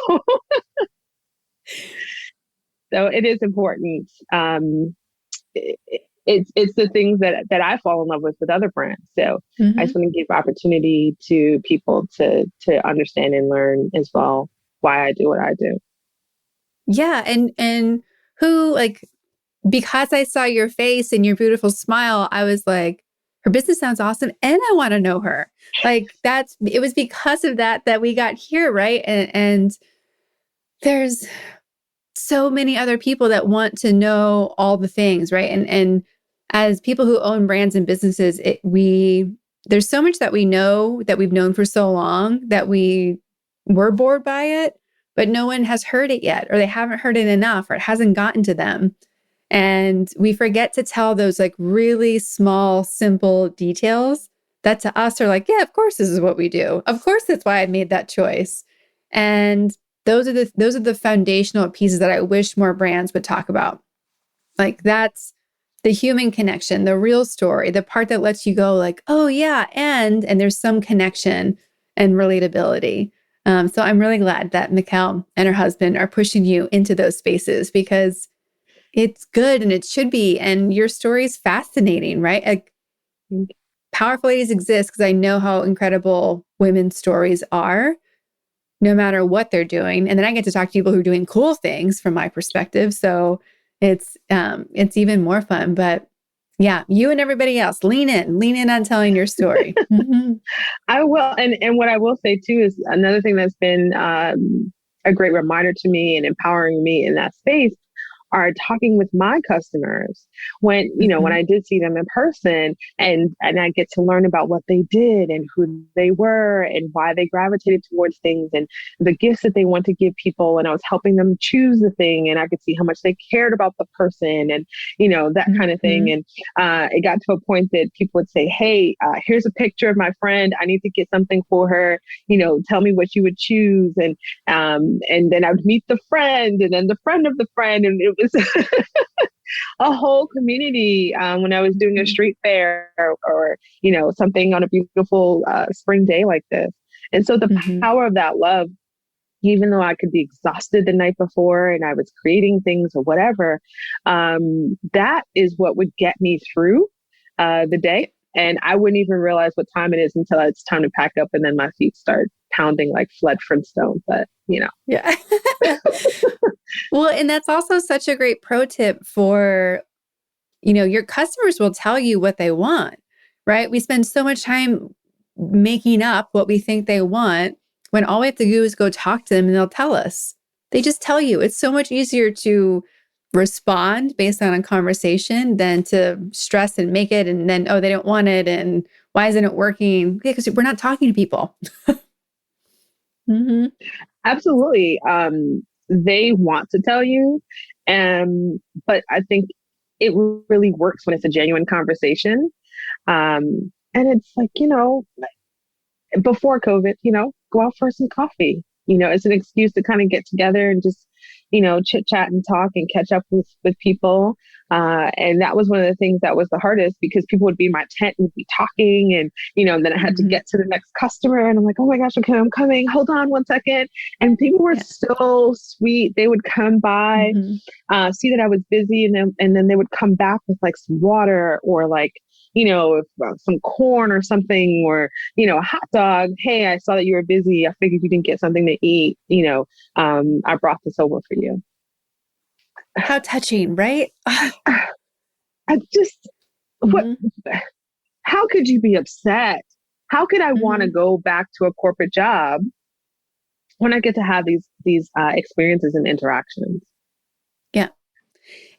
So it is important. It, it's the things that I fall in love with other brands. So I Mm-hmm. just want to give opportunity to people to understand and learn as well why I do what I do. Yeah. And who, like, because I saw your face and your beautiful smile, I was like, her business sounds awesome and I want to know her. Like, it was because of that we got here, right? And there's so many other people that want to know all the things, right? And as people who own brands and businesses, there's so much that we know, that we've known for so long, that we were bored by it, but no one has heard it yet, or they haven't heard it enough, or it hasn't gotten to them. And we forget to tell those like really small, simple details that to us are like, yeah, of course, this is what we do. Of course, that's why I made that choice. And those are the foundational pieces that I wish more brands would talk about. Like, that's the human connection, the real story, the part that lets you go like, oh yeah, and there's some connection and relatability. So I'm really glad that Mikkel and her husband are pushing you into those spaces, because it's good and it should be. And your story is fascinating, right? Like, powerful ladies exist because I know how incredible women's stories are, no matter what they're doing. And then I get to talk to people who are doing cool things from my perspective. So it's even more fun. But yeah, you and everybody else, lean in on telling your story. Mm-hmm. I will, and what I will say too is another thing that's been a great reminder to me and empowering me in that space are talking with my customers when, when Mm-hmm. I did see them in person, and I get to learn about what they did and who they were and why they gravitated towards things and the gifts that they want to give people. And I was helping them choose the thing, and I could see how much they cared about the person and, that kind of Mm-hmm. thing. And it got to a point that people would say, "Hey, here's a picture of my friend. I need to get something for her. Tell me what you would choose." And then I would meet the friend and then the friend of the friend. And it was a whole community when I was doing a Mm-hmm. street fair or something on a beautiful spring day like this. And so the Mm-hmm. power of that love, even though I could be exhausted the night before and I was creating things or whatever, that is what would get me through the day. And I wouldn't even realize what time it is until it's time to pack up, and then my feet start pounding like Fled Flintstone. But Yeah. Well, and that's also such a great pro tip for, your customers will tell you what they want, right? We spend so much time making up what we think they want, when all we have to do is go talk to them and they'll tell us. They just tell you. It's so much easier to respond based on a conversation than to stress and make it and then, oh, they don't want it. And why isn't it working? Because we're not talking to people. Mm-hmm. absolutely. They want to tell you, but I think it really works when it's a genuine conversation. And it's like, before COVID, go out for some coffee. It's an excuse to kind of get together and just, chit chat and talk and catch up with people. And that was one of the things that was the hardest, because people would be in my tent and be talking, and then I had to Mm-hmm. get to the next customer, and I'm like, oh my gosh, okay, I'm coming. Hold on 1 second. And people were Yeah. so sweet. They would come by, Mm-hmm. see that I was busy, and then they would come back with like some water or like, some corn or something, or, a hot dog. Hey, I saw that you were busy. I figured you didn't get something to eat. I brought this over for you. How touching, right? Oh, I just, what, mm-hmm. how could you be upset? How could I want to Mm-hmm. go back to a corporate job when I get to have these experiences and interactions? Yeah.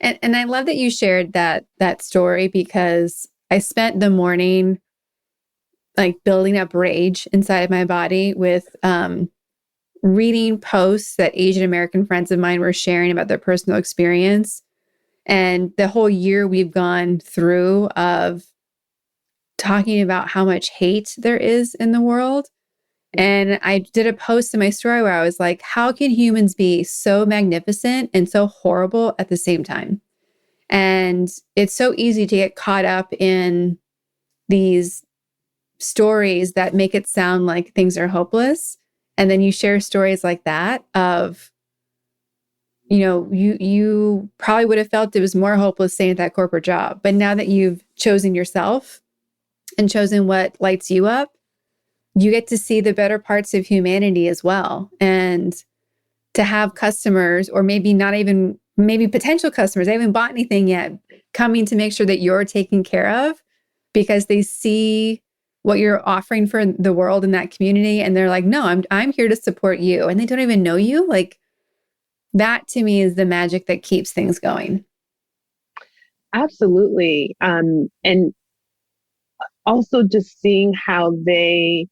And I love that you shared that story, because I spent the morning like building up rage inside of my body with reading posts that Asian American friends of mine were sharing about their personal experience. And the whole year we've gone through of talking about how much hate there is in the world. And I did a post in my story where I was like, how can humans be so magnificent and so horrible at the same time? And it's so easy to get caught up in these stories that make it sound like things are hopeless. And then you share stories like that of, you probably would have felt it was more hopeless staying at that corporate job. But now that you've chosen yourself and chosen what lights you up, you get to see the better parts of humanity as well. And to have customers, or maybe not even, maybe potential customers, they haven't bought anything yet, coming to make sure that you're taken care of because they see what you're offering for the world in that community. And they're like, no, I'm here to support you. And they don't even know you. Like, that to me is the magic that keeps things going. Absolutely. And also just seeing how they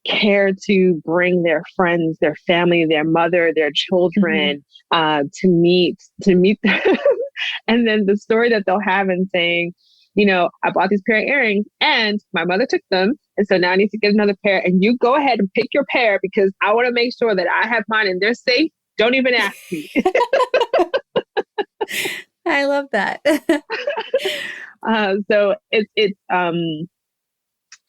care to bring their friends, their family, their mother, their children, to meet them. And then the story that they'll have and saying, I bought these pair of earrings and my mother took them. And so now I need to get another pair, and you go ahead and pick your pair because I want to make sure that I have mine and they're safe. Don't even ask me. I love that. So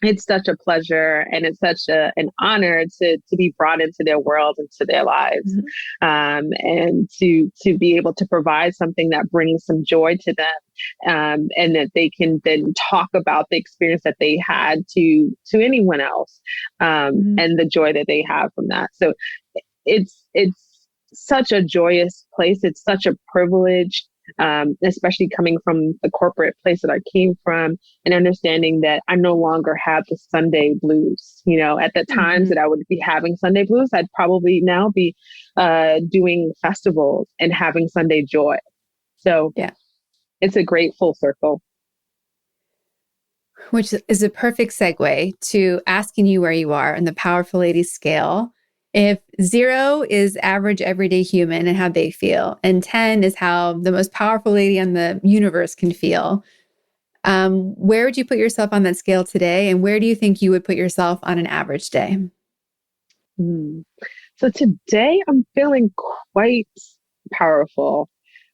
it's such a pleasure, and it's such an honor to be brought into their world, into their lives, and to be able to provide something that brings some joy to them, and that they can then talk about the experience that they had to anyone else, and the joy that they have from that. So it's such a joyous place. It's such a privilege. Especially coming from the corporate place that I came from, and understanding that I no longer have the Sunday blues. At the times that I would be having Sunday blues, I'd probably now be doing festivals and having Sunday joy. So yeah, it's a great full circle. Which is a perfect segue to asking you where you are on the Powerful Lady scale. If 0 is average everyday human and how they feel, and 10 is how the most powerful lady on the universe can feel, where would you put yourself on that scale today? And where do you think you would put yourself on an average day? So today I'm feeling quite powerful.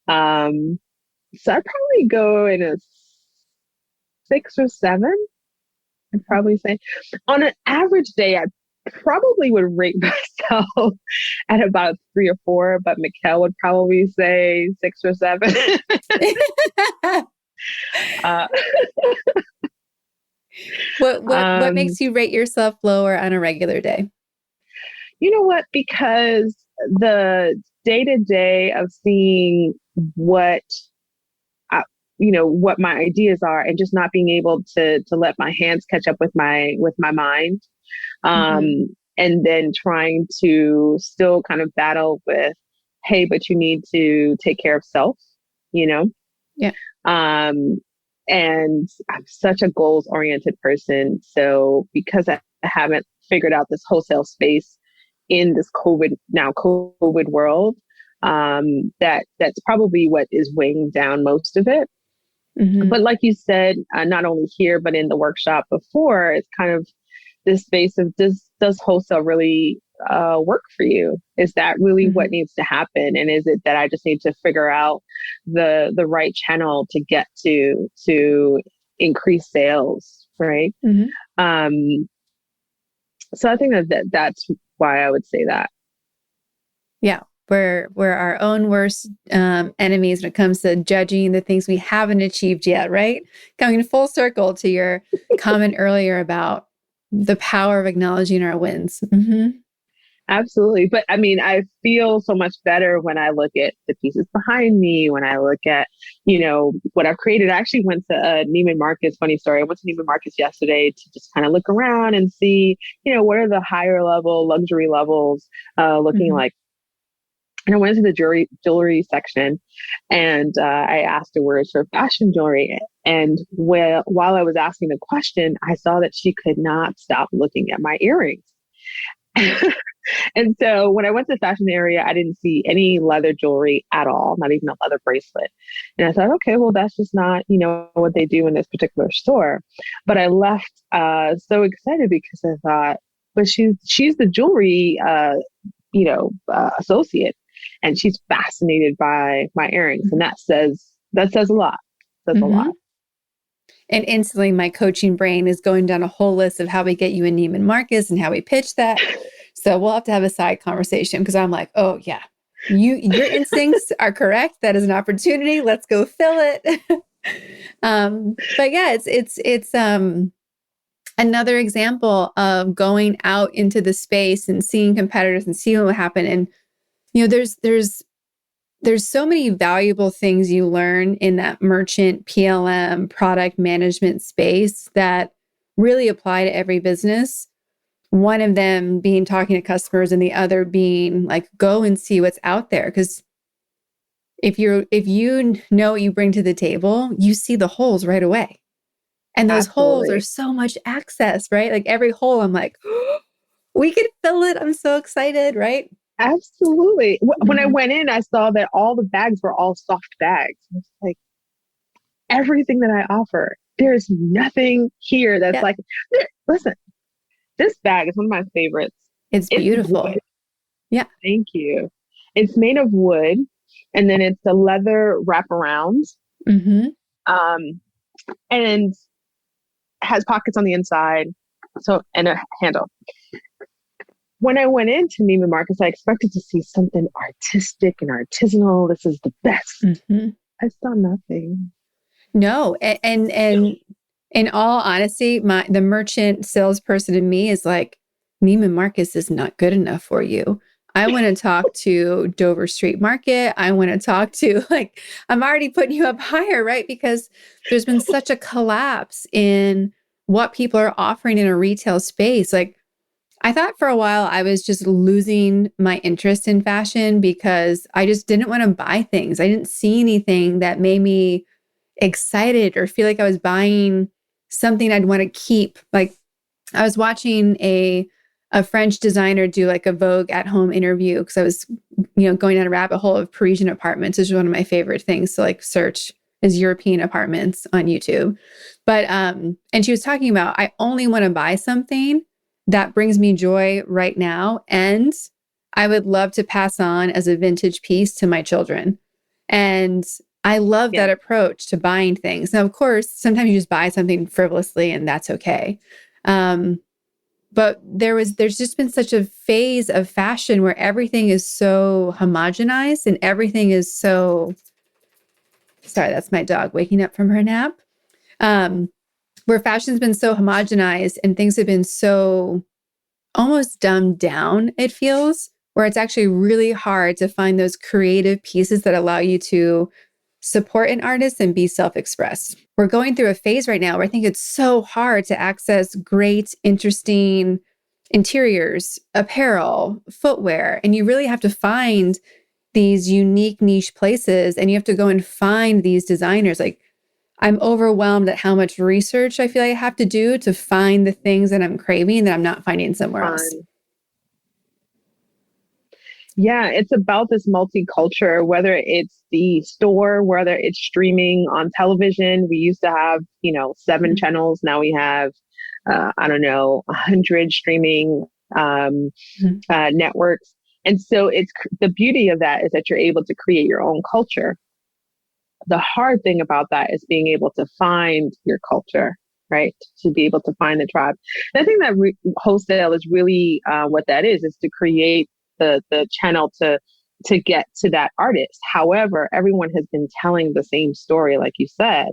So I'd probably go in a 6 or 7. I'd probably say on an average day, I probably would rate myself at about 3 or 4, but Mikkel would probably say 6 or 7. What makes you rate yourself lower on a regular day? You know what? Because the day-to-day of seeing what my ideas are, and just not being able to let my hands catch up with my mind. And then trying to still kind of battle with, hey, but you need to take care of self, Yeah. And I'm such a goals oriented person. So because I haven't figured out this wholesale space in this COVID world, that's probably what is weighing down most of it. But like you said, not only here, but in the workshop before, it's kind of this space of does wholesale really work for you? Is that really what needs to happen? And is it that I just need to figure out the right channel to get to increase sales, right? So I think that's why I would say that. Yeah. We're our own worst enemies when it comes to judging the things we haven't achieved yet, right? Coming full circle to your comment earlier about the power of acknowledging our wins. Absolutely. But I mean, I feel so much better when I look at the pieces behind me, when I look at, what I've created. I actually went to Neiman Marcus. Funny story. I went to Neiman Marcus yesterday to just kind of look around and see, what are the higher level luxury levels looking like. And I went to the jewelry section, and I asked her where's her fashion jewelry. And while I was asking the question, I saw that she could not stop looking at my earrings. And so when I went to the fashion area, I didn't see any leather jewelry at all, not even a leather bracelet. And I thought, okay, well, that's just not, what they do in this particular store. But I left so excited because I thought, but she's the jewelry, associate, and she's fascinated by my earrings, and that says a lot. Says a Mm-hmm. lot. And instantly my coaching brain is going down a whole list of how we get you in Neiman Marcus and how we pitch that. So we'll have to have a side conversation because I'm like, oh yeah, your instincts are correct. That is an opportunity. Let's go fill it. But yeah, it's another example of going out into the space and seeing competitors and seeing what happen. And there's so many valuable things you learn in that merchant PLM product management space that really apply to every business. One of them being talking to customers and the other being like, go and see what's out there. Because if you know what you bring to the table, you see the holes right away. And those holes are Absolutely. so much access, right? Like every hole, I'm like, we can fill it. I'm so excited, right? Absolutely. When I Mhm. went in, I saw that all the bags were all soft bags. It's like everything that I offer. There's nothing here that's Yeah, like, listen, this bag is one of my favorites. it's It's wood. beautiful. Yeah. Thank you. It's made of wood, and then it's a leather wraparound, Mm-hmm. um, and has pockets on the inside, so and a handle. When I went into Neiman Marcus, I expected to see something artistic and artisanal. This is the best. Mm-hmm. I saw nothing. No, and in all honesty, the merchant salesperson in me is like, Neiman Marcus is not good enough for you. I want to talk to Dover Street Market. I want to talk to like, I'm already putting you up higher, right? Because there's been such a collapse in what people are offering in a retail space. Like, I thought for a while I was just losing my interest in fashion because I just didn't want to buy things. I didn't see anything that made me excited or feel like I was buying something I'd want to keep. Like I was watching a French designer do like a Vogue at home interview because I was, going down a rabbit hole of Parisian apartments, which is one of my favorite things to like search is European apartments on YouTube. But and she was talking about I only want to buy something that brings me joy right now. And I would love to pass on as a vintage piece to my children. And I love Yeah, that approach to buying things. Now, of course, sometimes you just buy something frivolously and that's okay. But there's just been such a phase of fashion where everything is so homogenized and everything is so, sorry, that's my dog waking up from her nap. Um, where fashion's been so homogenized and things have been so almost dumbed down, it feels, where it's actually really hard to find those creative pieces that allow you to support an artist and be self-expressed. We're going through a phase right now where I think it's so hard to access great, interesting interiors, apparel, footwear, and you really have to find these unique niche places and you have to go and find these designers. Like I'm overwhelmed at how much research I feel like I have to do to find the things that I'm craving that I'm not finding somewhere else. fun. Yeah, it's about this multicultural, whether it's the store, whether it's streaming on television. We used to have, seven Mhm. channels. Now we have, I don't know, 100 streaming Mhm. networks. And so the beauty of that is that you're able to create your own culture. The hard thing about that is being able to find your culture, right? To be able to find the tribe. And I think that wholesale is really what that is to create the channel to get to that artist. However, everyone has been telling the same story, like you said,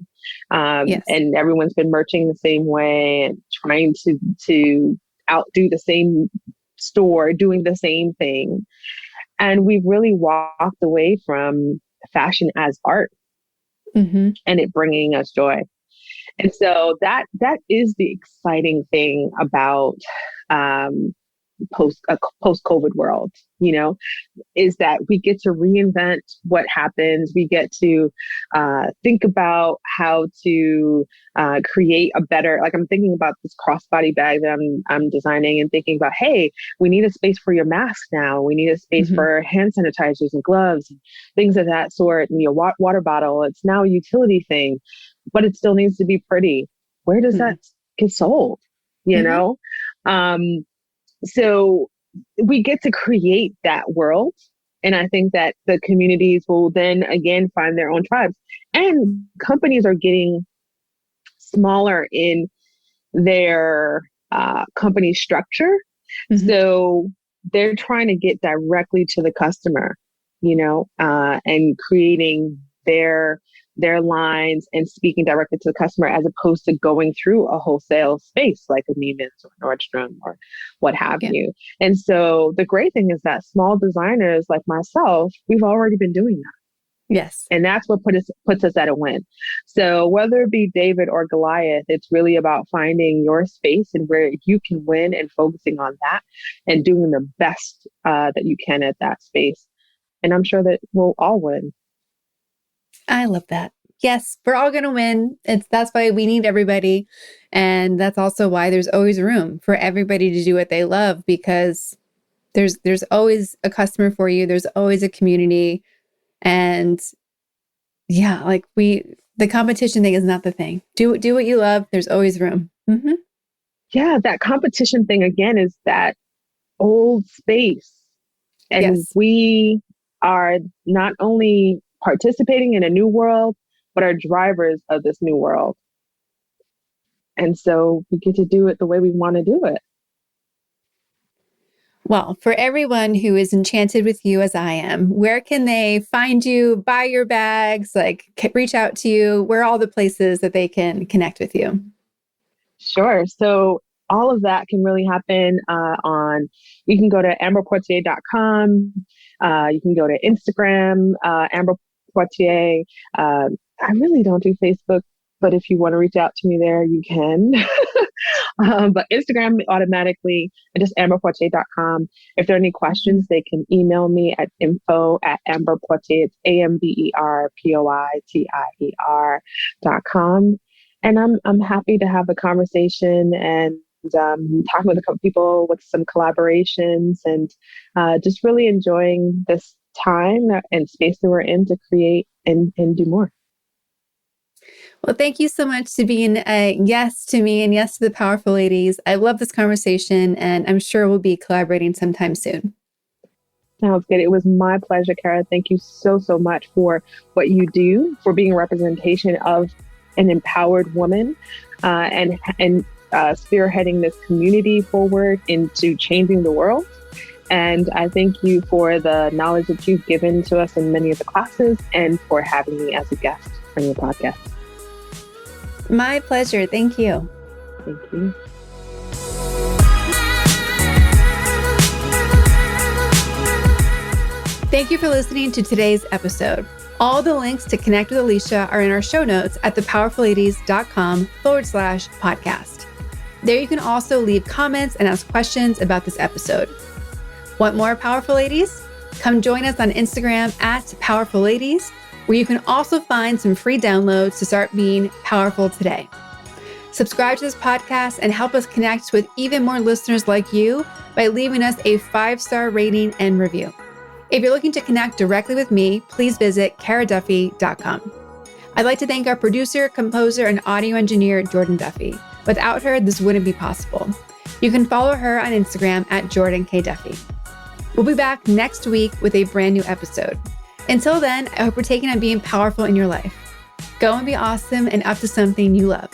Yes. and everyone's been merching the same way and trying to outdo the same store, doing the same thing. And we've really walked away from fashion as art Hmm. and it bringing us joy. And so that is the exciting thing about um, post-COVID world, is that we get to reinvent what happens. We get to think about how to create a better, like I'm thinking about this crossbody bag that I'm designing and thinking about, hey, we need a space for your mask now. We need a space for hand sanitizers and gloves, and things of that sort. And your water bottle, it's now a utility thing, but it still needs to be pretty. Where does that get sold? So we get to create that world. And I think that the communities will then again find their own tribes. And companies are getting smaller in their company structure. So they're trying to get directly to the customer, and creating their lines and speaking directly to the customer, as opposed to going through a wholesale space like a Neiman's or Nordstrom or what have you. And so the great thing is that small designers like myself, we've already been doing that. Yes. And that's what puts us at a win. So whether it be David or Goliath, it's really about finding your space and where you can win and focusing on that and doing the best that you can at that space. And I'm sure that we'll all win. I love that. Yes, we're all going to win. That's why we need everybody. And that's also why there's always room for everybody to do what they love, because there's always a customer for you. There's always a community. And yeah, like the competition thing is not the thing. Do what you love. There's always room. Yeah, that competition thing again is that old space. And we are not only participating in a new world, but are drivers of this new world. And so we get to do it the way we want to do it. Well, for everyone who is enchanted with you as I am, where can they find you, buy your bags, reach out to you? Where are all the places that they can connect with you? Sure. So all of that can really happen you can go to amberpoitier.com. You can go to Instagram, Amber Poitier. I really don't do Facebook, but if you want to reach out to me there, you can. But Instagram automatically, and just amberpoitier.com. If there are any questions, they can email me at info@amberpoitier. It's AMBERPOITIER.com. And I'm happy to have a conversation and talking with a couple people with some collaborations, and just really enjoying this time and space that we're in to create and do more. Well, thank you so much to being a yes to me and yes to the Powerful Ladies. I love this conversation, and I'm sure we'll be collaborating sometime soon. Sounds good. It was my pleasure, Kara. Thank you so much for what you do, for being a representation of an empowered woman, and spearheading this community forward into changing the world. And I thank you for the knowledge that you've given to us in many of the classes, and for having me as a guest on your podcast. My pleasure. Thank you. Thank you. Thank you for listening to today's episode. All the links to connect with Alicia are in our show notes at thepowerfulladies.com/podcast. There you can also leave comments and ask questions about this episode. Want more Powerful Ladies? Come join us on Instagram at Powerful Ladies, where you can also find some free downloads to start being powerful today. Subscribe to this podcast and help us connect with even more listeners like you by leaving us a 5-star rating and review. If you're looking to connect directly with me, please visit karaduffy.com. I'd like to thank our producer, composer, and audio engineer, Jordan Duffy. Without her, this wouldn't be possible. You can follow her on Instagram at Jordan K. Duffy. We'll be back next week with a brand new episode. Until then, I hope you're taking on being powerful in your life. Go and be awesome and up to something you love.